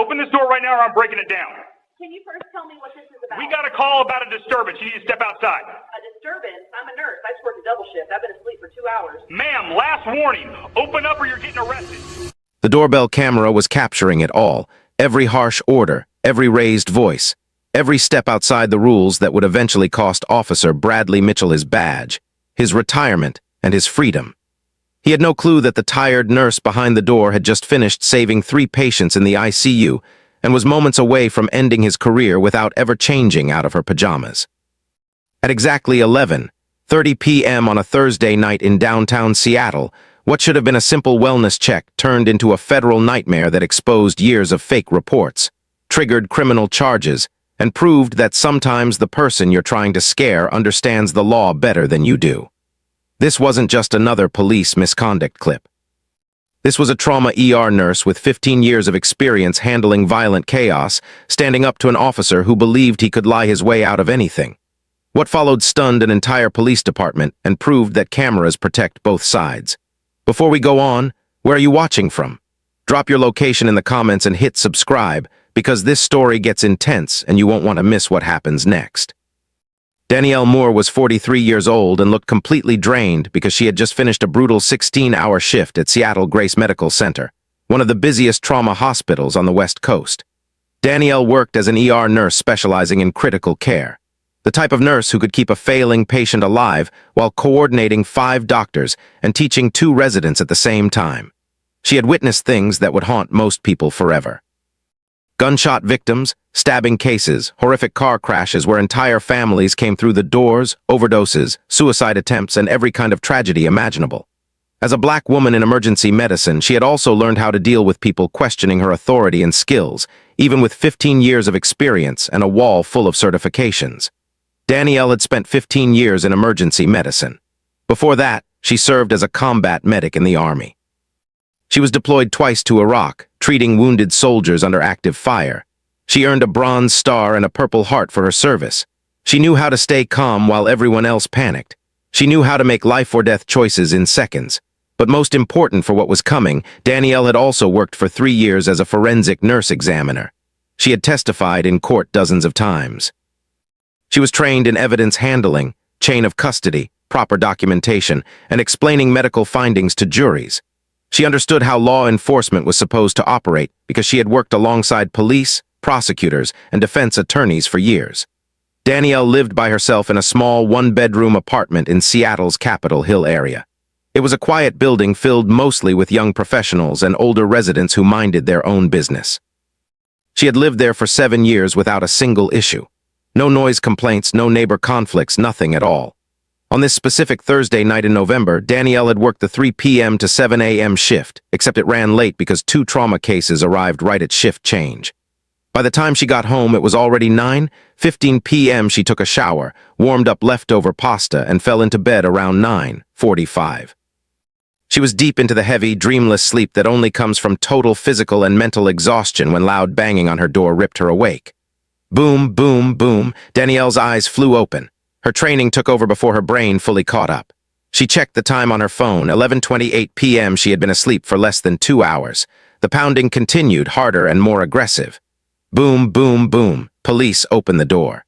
open this door right now or I'm breaking it down. Can you first tell me what this is about? We got a call about a disturbance. You need to step outside. A disturbance? I'm a nurse. I just worked a double shift. I've been asleep for 2 hours. Ma'am, last warning. Open up or you're getting arrested. The doorbell camera was capturing it all. Every harsh order, every raised voice, every step outside the rules that would eventually cost Officer Bradley Mitchell his badge, his retirement, and his freedom. He had no clue that the tired nurse behind the door had just finished saving 3 patients in the ICU and was moments away from ending his career without ever changing out of her pajamas. At exactly 11:30 p.m. on a Thursday night in downtown Seattle, what should have been a simple wellness check turned into a federal nightmare that exposed years of fake reports, triggered criminal charges, and proved that sometimes the person you're trying to scare understands the law better than you do. This wasn't just another police misconduct clip. This was a trauma ER nurse with 15 years of experience handling violent chaos, standing up to an officer who believed he could lie his way out of anything. What followed stunned an entire police department and proved that cameras protect both sides. Before we go on, where are you watching from? Drop your location in the comments and hit subscribe, because this story gets intense and you won't want to miss what happens next. Danielle Moore was 43 years old and looked completely drained because she had just finished a brutal 16-hour shift at Seattle Grace Medical Center, one of the busiest trauma hospitals on the West Coast. Danielle worked as an ER nurse specializing in critical care, the type of nurse who could keep a failing patient alive while coordinating 5 doctors and teaching 2 residents at the same time. She had witnessed things that would haunt most people forever. Gunshot victims, stabbing cases, horrific car crashes where entire families came through the doors, overdoses, suicide attempts, and every kind of tragedy imaginable. As a black woman in emergency medicine, she had also learned how to deal with people questioning her authority and skills, even with 15 years of experience and a wall full of certifications. Danielle had spent 15 years in emergency medicine. Before that, she served as a combat medic in the Army. She was deployed twice to Iraq, treating wounded soldiers under active fire. She earned a Bronze Star and a Purple Heart for her service. She knew how to stay calm while everyone else panicked. She knew how to make life-or-death choices in seconds. But most important for what was coming, Danielle had also worked for 3 years as a forensic nurse examiner. She had testified in court dozens of times. She was trained in evidence handling, chain of custody, proper documentation, and explaining medical findings to juries. She understood how law enforcement was supposed to operate because she had worked alongside police, prosecutors, and defense attorneys for years. Danielle lived by herself in a small 1-bedroom apartment in Seattle's Capitol Hill area. It was a quiet building filled mostly with young professionals and older residents who minded their own business. She had lived there for 7 years without a single issue. No noise complaints, no neighbor conflicts, nothing at all. On this specific Thursday night in November, Danielle had worked the 3 p.m. to 7 a.m. shift, except it ran late because 2 trauma cases arrived right at shift change. By the time she got home, it was already 9:15 p.m. She took a shower, warmed up leftover pasta, and fell into bed around 9:45. She was deep into the heavy, dreamless sleep that only comes from total physical and mental exhaustion when loud banging on her door ripped her awake. Boom, boom, boom. Danielle's eyes flew open. Her training took over before her brain fully caught up. She checked the time on her phone. 11:28 p.m. She had been asleep for less than 2 hours. The pounding continued, harder and more aggressive. Boom, boom, boom. Police opened the door.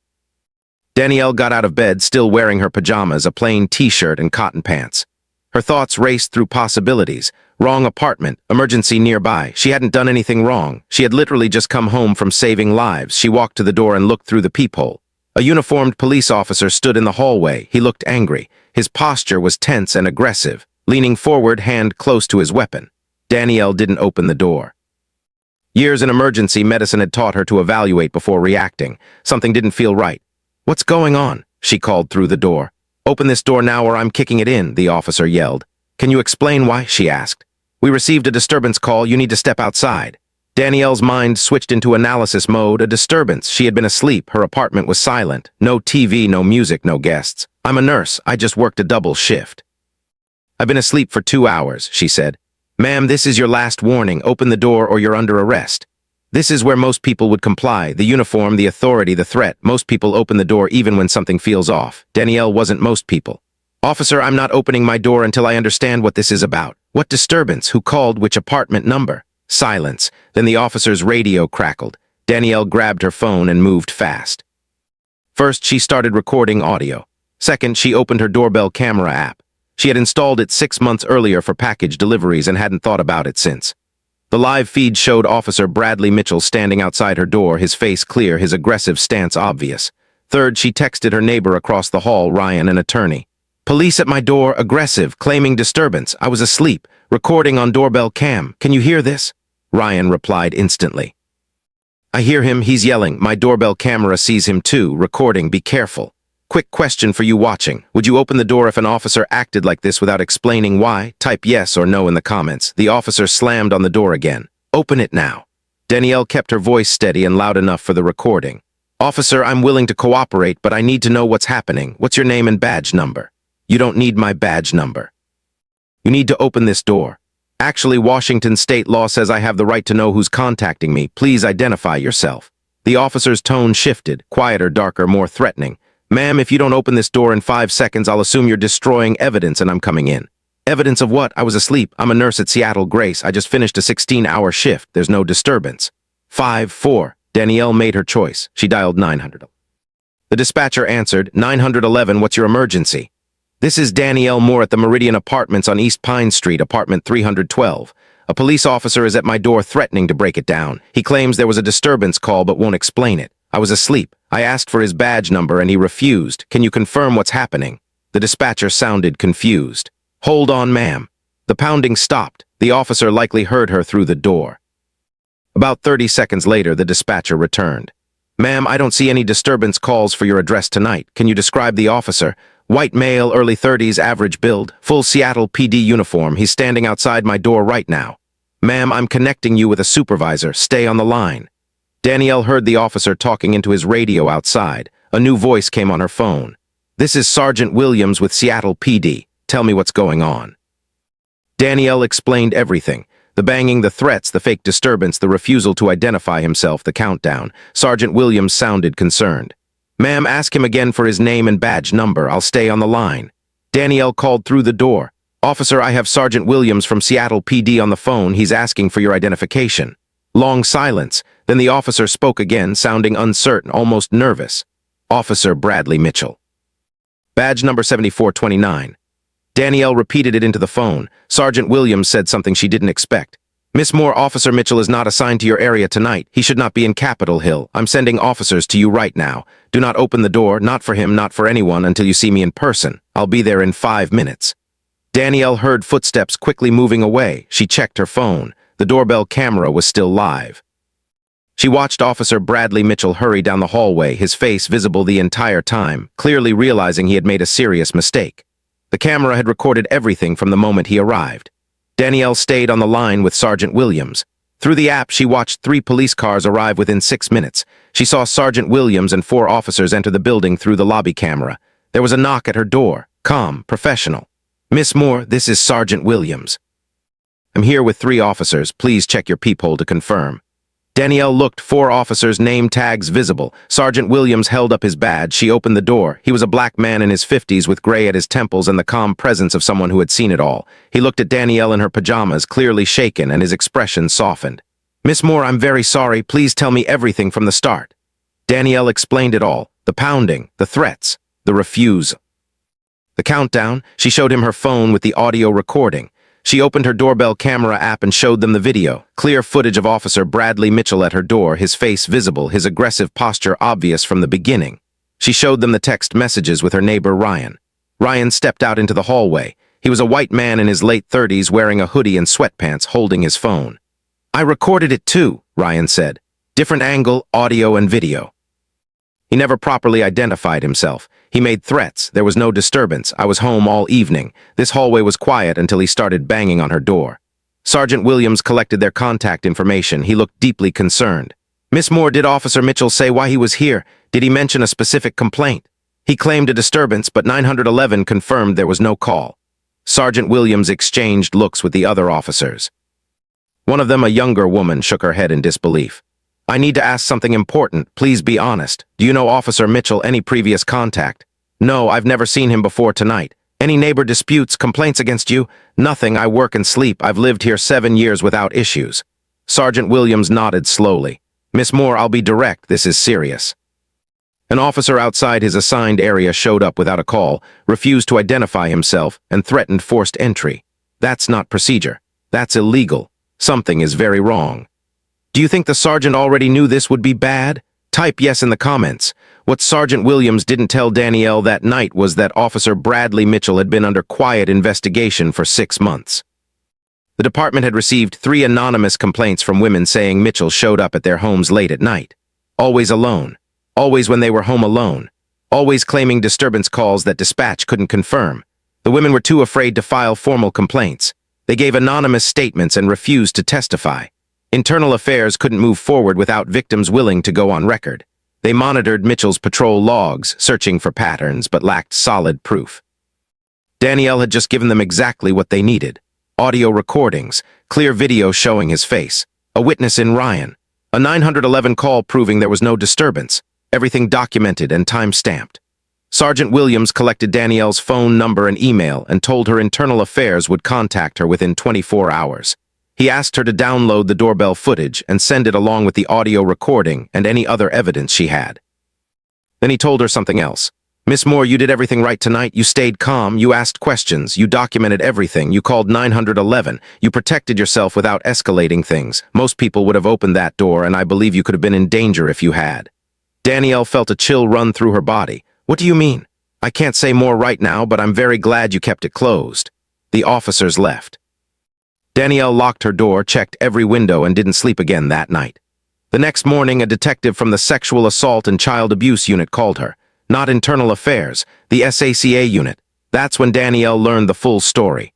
Danielle got out of bed, still wearing her pajamas, a plain t-shirt and cotton pants. Her thoughts raced through possibilities. Wrong apartment, emergency nearby. She hadn't done anything wrong. She had literally just come home from saving lives. She walked to the door and looked through the peephole. A uniformed police officer stood in the hallway. He looked angry. His posture was tense and aggressive, leaning forward, hand close to his weapon. Danielle didn't open the door. Years in emergency medicine had taught her to evaluate before reacting. Something didn't feel right. "What's going on?" she called through the door. "Open this door now or I'm kicking it in," the officer yelled. "Can you explain why?" she asked. "We received a disturbance call. You need to step outside." Danielle's mind switched into analysis mode. A disturbance. She had been asleep. Her apartment was silent. No TV, no music, no guests. "I'm a nurse. I just worked a double shift." "I've been asleep for 2 hours," she said. "Ma'am, this is your last warning. Open the door or you're under arrest." This is where most people would comply. The uniform, the authority, the threat. Most people open the door even when something feels off. Danielle wasn't most people. "Officer, I'm not opening my door until I understand what this is about. What disturbance? Who called? Which apartment number?" Silence. Then the officer's radio crackled. Danielle grabbed her phone and moved fast. First, she started recording audio. Second, she opened her doorbell camera app. She had installed it 6 months earlier for package deliveries and hadn't thought about it since. The live feed showed Officer Bradley Mitchell standing outside her door, his face clear, his aggressive stance obvious. Third, she texted her neighbor across the hall, Ryan, an attorney. Police at my door, aggressive, claiming disturbance. I was asleep, recording on doorbell cam. Can you hear this? Ryan replied instantly. I hear him, he's yelling. My doorbell camera sees him too, recording, be careful. Quick question for you watching. Would you open the door if an officer acted like this without explaining why? Type yes or no in the comments. The officer slammed on the door again. Open it now. Danielle kept her voice steady and loud enough for the recording. Officer, I'm willing to cooperate, but I need to know what's happening. What's your name and badge number? You don't need my badge number. You need to open this door. Actually, Washington state law says I have the right to know who's contacting me. Please identify yourself. The officer's tone shifted, quieter, darker, more threatening. Ma'am, if you don't open this door in 5 seconds, I'll assume you're destroying evidence and I'm coming in. Evidence of what? I was asleep. I'm a nurse at Seattle Grace. I just finished a 16-hour shift. There's no disturbance. 5-4. Danielle made her choice. She dialed 900. The dispatcher answered, 911, what's your emergency? This is Danielle Moore at the Meridian Apartments on East Pine Street, apartment 312. A police officer is at my door threatening to break it down. He claims there was a disturbance call but won't explain it. I was asleep. I asked for his badge number and he refused. Can you confirm what's happening? The dispatcher sounded confused. Hold on, ma'am. The pounding stopped. The officer likely heard her through the door. About 30 seconds later, the dispatcher returned. Ma'am, I don't see any disturbance calls for your address tonight. Can you describe the officer? White male, early 30s, average build, full Seattle PD uniform. He's standing outside my door right now. Ma'am, I'm connecting you with a supervisor. Stay on the line. Danielle heard the officer talking into his radio outside. A new voice came on her phone. This is Sergeant Williams with Seattle PD. Tell me what's going on. Danielle explained everything. The banging, the threats, the fake disturbance, the refusal to identify himself, the countdown. Sergeant Williams sounded concerned. Ma'am, ask him again for his name and badge number. I'll stay on the line. Danielle called through the door. Officer, I have Sergeant Williams from Seattle PD on the phone. He's asking for your identification. Long silence. Then the officer spoke again, sounding uncertain, almost nervous. Officer Bradley Mitchell. Badge number 7429. Danielle repeated it into the phone. Sergeant Williams said something she didn't expect. Miss Moore, Officer Mitchell is not assigned to your area tonight. He should not be in Capitol Hill. I'm sending officers to you right now. Do not open the door, not for him, not for anyone, until you see me in person. I'll be there in 5 minutes. Danielle heard footsteps quickly moving away. She checked her phone. The doorbell camera was still live. She watched Officer Bradley Mitchell hurry down the hallway, his face visible the entire time, clearly realizing he had made a serious mistake. The camera had recorded everything from the moment he arrived. Danielle stayed on the line with Sergeant Williams. Through the app, she watched 3 police cars arrive within 6 minutes. She saw Sergeant Williams and 4 officers enter the building through the lobby camera. There was a knock at her door. Calm, professional. Miss Moore, this is Sergeant Williams. I'm here with 3 officers. Please check your peephole to confirm. Danielle looked, 4 officers' name tags visible. Sergeant Williams held up his badge. She opened the door. He was a black man in his 50s with gray at his temples and the calm presence of someone who had seen it all. He looked at Danielle in her pajamas, clearly shaken, and his expression softened. Miss Moore, I'm very sorry. Please tell me everything from the start. Danielle explained it all. The pounding, the threats, the refusal. The countdown. She showed him her phone with the audio recording. She opened her doorbell camera app and showed them the video. Clear footage of Officer Bradley Mitchell at her door, his face visible, his aggressive posture obvious from the beginning. She showed them the text messages with her neighbor Ryan. Ryan stepped out into the hallway. He was a white man in his late 30s wearing a hoodie and sweatpants, holding his phone. I recorded it too, Ryan said. Different angle, audio and video. He never properly identified himself. He made threats. There was no disturbance. I was home all evening. This hallway was quiet until he started banging on her door. Sergeant Williams collected their contact information. He looked deeply concerned. Miss Moore, did Officer Mitchell say why he was here? Did he mention a specific complaint? He claimed a disturbance, but 911 confirmed there was no call. Sergeant Williams exchanged looks with the other officers. One of them, a younger woman, shook her head in disbelief. I need to ask something important. Please be honest. Do you know Officer Mitchell, any previous contact? No, I've never seen him before tonight. Any neighbor disputes, complaints against you? Nothing. I work and sleep. I've lived here 7 years without issues. Sergeant Williams nodded slowly. "Miss Moore, I'll be direct. This is serious." An officer outside his assigned area showed up without a call, refused to identify himself, and threatened forced entry. That's not procedure. That's illegal. Something is very wrong. Do you think the sergeant already knew this would be bad? Type yes in the comments. What Sergeant Williams didn't tell Danielle that night was that Officer Bradley Mitchell had been under quiet investigation for 6 months. The department had received 3 anonymous complaints from women saying Mitchell showed up at their homes late at night. Always alone. Always when they were home alone. Always claiming disturbance calls that dispatch couldn't confirm. The women were too afraid to file formal complaints. They gave anonymous statements and refused to testify. Internal Affairs couldn't move forward without victims willing to go on record. They monitored Mitchell's patrol logs, searching for patterns, but lacked solid proof. Danielle had just given them exactly what they needed. Audio recordings, clear video showing his face, a witness in Ryan, a 911 call proving there was no disturbance, everything documented and time-stamped. Sergeant Williams collected Danielle's phone number and email and told her Internal Affairs would contact her within 24 hours. He asked her to download the doorbell footage and send it along with the audio recording and any other evidence she had. Then he told her something else. "Miss Moore, you did everything right tonight. You stayed calm, you asked questions, you documented everything, you called 911, you protected yourself without escalating things. Most people would have opened that door, and I believe you could have been in danger if you had." Danielle felt a chill run through her body. "What do you mean? I can't say more right now, but I'm very glad you kept it closed." The officers left. Danielle locked her door, checked every window, and didn't sleep again that night. The next morning, a detective from the Sexual Assault and Child Abuse Unit called her. Not Internal Affairs, the SACA unit. That's when Danielle learned the full story.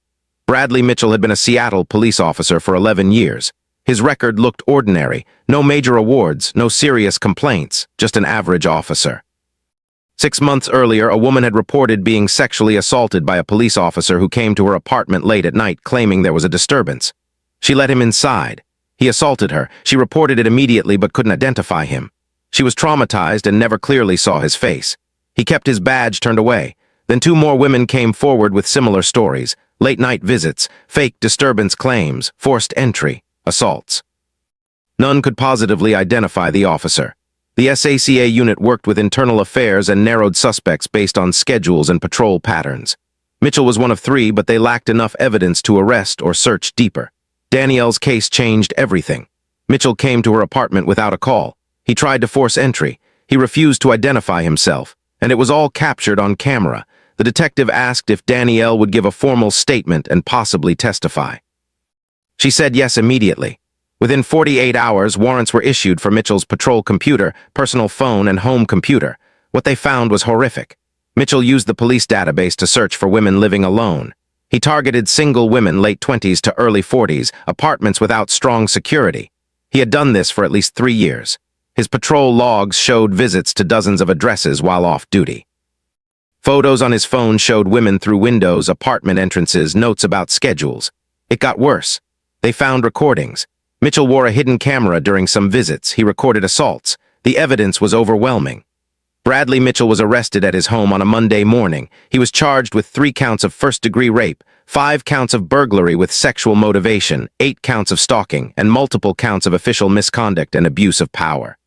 Bradley Mitchell had been a Seattle police officer for 11 years. His record looked ordinary. No major awards, no serious complaints, just an average officer. 6 months earlier, a woman had reported being sexually assaulted by a police officer who came to her apartment late at night claiming there was a disturbance. She let him inside. He assaulted her. She reported it immediately but couldn't identify him. She was traumatized and never clearly saw his face. He kept his badge turned away. Then 2 more women came forward with similar stories: late-night visits, fake disturbance claims, forced entry, assaults. None could positively identify the officer. The SACA unit worked with Internal Affairs and narrowed suspects based on schedules and patrol patterns. Mitchell was one of 3, but they lacked enough evidence to arrest or search deeper. Danielle's case changed everything. Mitchell came to her apartment without a call. He tried to force entry. He refused to identify himself, and it was all captured on camera. The detective asked if Danielle would give a formal statement and possibly testify. She said yes immediately. Within 48 hours, warrants were issued for Mitchell's patrol computer, personal phone, and home computer. What they found was horrific. Mitchell used the police database to search for women living alone. He targeted single women, late 20s to early 40s, apartments without strong security. He had done this for at least 3 years. His patrol logs showed visits to dozens of addresses while off duty. Photos on his phone showed women through windows, apartment entrances, notes about schedules. It got worse. They found recordings. Mitchell wore a hidden camera during some visits. He recorded assaults. The evidence was overwhelming. Bradley Mitchell was arrested at his home on a Monday morning. He was charged with 3 counts of first-degree rape, 5 counts of burglary with sexual motivation, 8 counts of stalking, and multiple counts of official misconduct and abuse of power.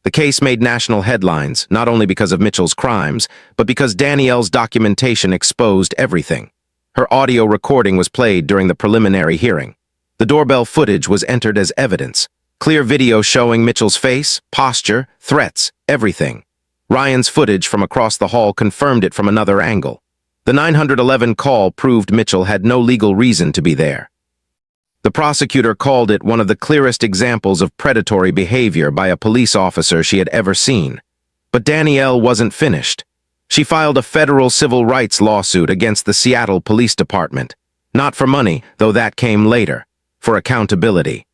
The case made national headlines, not only because of Mitchell's crimes, but because Danielle's documentation exposed everything. Her audio recording was played during the preliminary hearing. The doorbell footage was entered as evidence. Clear video showing Mitchell's face, posture, threats, everything. Ryan's footage from across the hall confirmed it from another angle. The 911 call proved Mitchell had no legal reason to be there. The prosecutor called it one of the clearest examples of predatory behavior by a police officer she had ever seen. But Danielle wasn't finished. She filed a federal civil rights lawsuit against the Seattle Police Department. Not for money, though that came later. For accountability.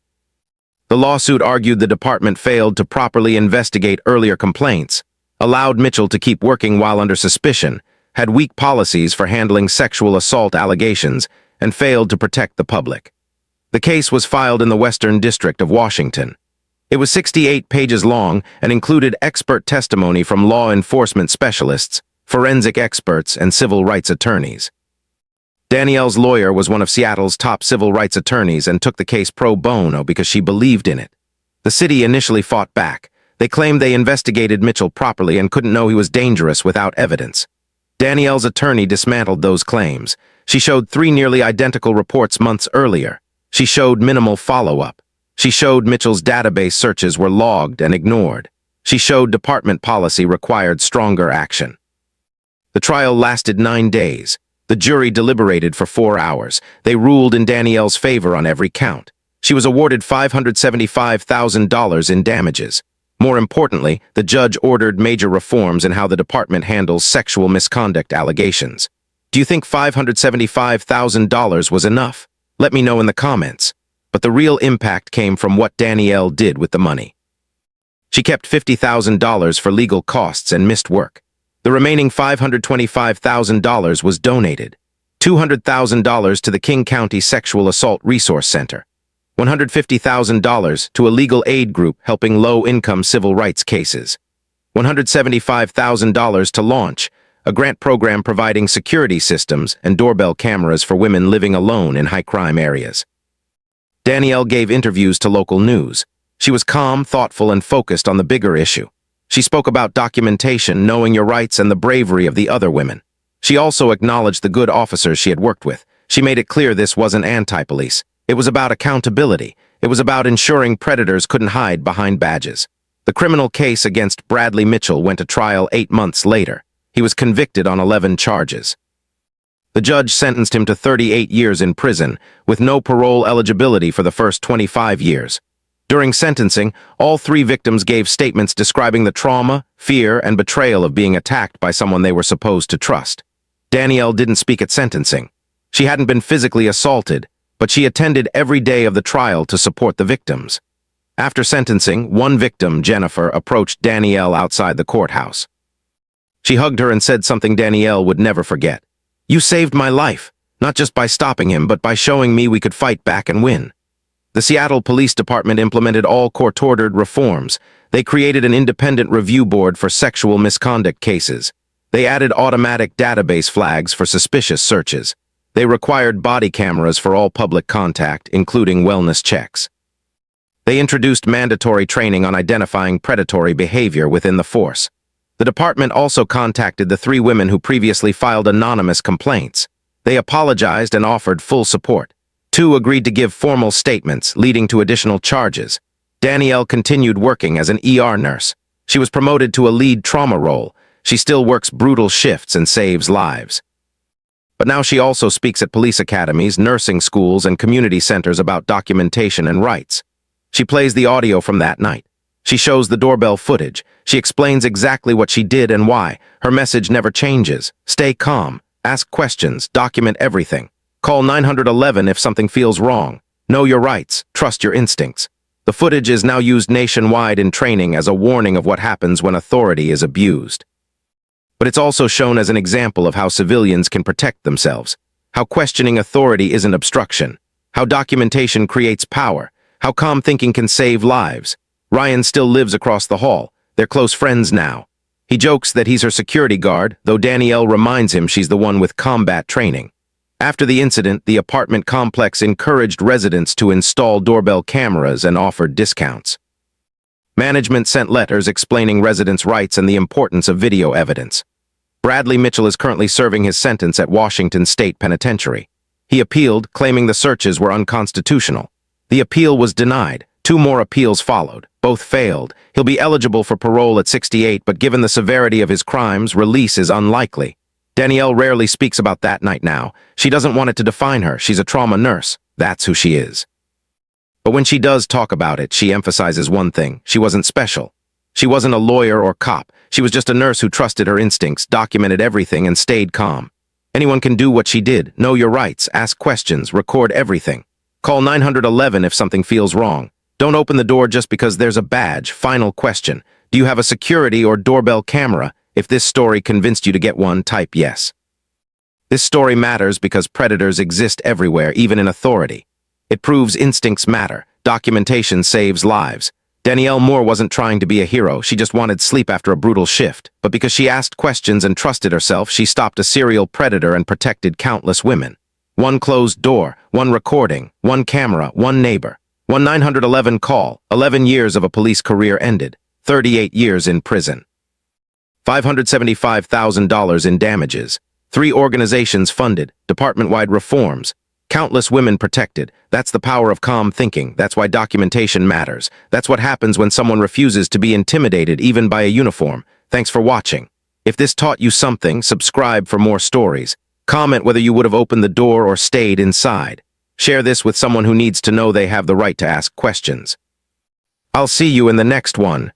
The lawsuit argued the department failed to properly investigate earlier complaints, allowed Mitchell to keep working while under suspicion, had weak policies for handling sexual assault allegations, and failed to protect the public. The case was filed in the Western District of Washington. It was 68 pages long and included expert testimony from law enforcement specialists, forensic experts, and civil rights attorneys. Danielle's lawyer was one of Seattle's top civil rights attorneys and took the case pro bono because she believed in it. The city initially fought back. They claimed they investigated Mitchell properly and couldn't know he was dangerous without evidence. Danielle's attorney dismantled those claims. She showed 3 nearly identical reports months earlier. She showed minimal follow-up. She showed Mitchell's database searches were logged and ignored. She showed department policy required stronger action. The trial lasted 9 days. The jury deliberated for 4 hours. They ruled in Danielle's favor on every count. She was awarded $575,000 in damages. More importantly, the judge ordered major reforms in how the department handles sexual misconduct allegations. Do you think $575,000 was enough? Let me know in the comments. But the real impact came from what Danielle did with the money. She kept $50,000 for legal costs and missed work. The remaining $525,000 was donated. $200,000 to the King County Sexual Assault Resource Center. $150,000 to a legal aid group helping low-income civil rights cases. $175,000 to Launch, a grant program providing security systems and doorbell cameras for women living alone in high-crime areas. Danielle gave interviews to local news. She was calm, thoughtful, and focused on the bigger issue. She spoke about documentation, knowing your rights, and the bravery of the other women. She also acknowledged the good officers she had worked with. She made it clear this wasn't anti-police. It was about accountability. It was about ensuring predators couldn't hide behind badges. The criminal case against Bradley Mitchell went to trial 8 months later. He was convicted on 11 charges. The judge sentenced him to 38 years in prison, with no parole eligibility for the first 25 years. During sentencing, all 3 victims gave statements describing the trauma, fear, and betrayal of being attacked by someone they were supposed to trust. Danielle didn't speak at sentencing. She hadn't been physically assaulted, but she attended every day of the trial to support the victims. After sentencing, one victim, Jennifer, approached Danielle outside the courthouse. She hugged her and said something Danielle would never forget. "You saved my life, not just by stopping him, but by showing me we could fight back and win." The Seattle Police Department implemented all court-ordered reforms. They created an independent review board for sexual misconduct cases. They added automatic database flags for suspicious searches. They required body cameras for all public contact, including wellness checks. They introduced mandatory training on identifying predatory behavior within the force. The department also contacted the 3 women who previously filed anonymous complaints. They apologized and offered full support. 2 agreed to give formal statements, leading to additional charges. Danielle continued working as an ER nurse. She was promoted to a lead trauma role. She still works brutal shifts and saves lives. But now she also speaks at police academies, nursing schools, and community centers about documentation and rights. She plays the audio from that night. She shows the doorbell footage. She explains exactly what she did and why. Her message never changes. Stay calm. Ask questions. Document everything. Call 911 if something feels wrong. Know your rights. Trust your instincts. The footage is now used nationwide in training as a warning of what happens when authority is abused. But it's also shown as an example of how civilians can protect themselves, how questioning authority isn't obstruction, how documentation creates power, how calm thinking can save lives. Ryan still lives across the hall. They're close friends now. He jokes that he's her security guard, though Danielle reminds him she's the one with combat training. After the incident, the apartment complex encouraged residents to install doorbell cameras and offered discounts. Management sent letters explaining residents' rights and the importance of video evidence. Bradley Mitchell is currently serving his sentence at Washington State Penitentiary. He appealed, claiming the searches were unconstitutional. The appeal was denied. 2 more appeals followed. Both failed. He'll be eligible for parole at 68, but given the severity of his crimes, release is unlikely. Danielle rarely speaks about that night now. She doesn't want it to define her. She's a trauma nurse. That's who she is. But when she does talk about it, she emphasizes one thing. She wasn't special. She wasn't a lawyer or cop. She was just a nurse who trusted her instincts, documented everything, and stayed calm. Anyone can do what she did. Know your rights. Ask questions. Record everything. Call 911 if something feels wrong. Don't open the door just because there's a badge. Final question. Do you have a security or doorbell camera? If this story convinced you to get one, type yes. This story matters because predators exist everywhere, even in authority. It proves instincts matter. Documentation saves lives. Danielle Moore wasn't trying to be a hero. She just wanted sleep after a brutal shift. But because she asked questions and trusted herself, she stopped a serial predator and protected countless women. one closed door, one recording, one camera, one neighbor. One 911 call, 11 years of a police career ended, 38 years in prison. $575,000 in damages. 3 organizations funded, department-wide reforms. Countless women protected. That's the power of calm thinking. That's why documentation matters. That's what happens when someone refuses to be intimidated even by a uniform. Thanks for watching. If this taught you something, subscribe for more stories. Comment whether you would have opened the door or stayed inside. Share this with someone who needs to know they have the right to ask questions. I'll see you in the next one.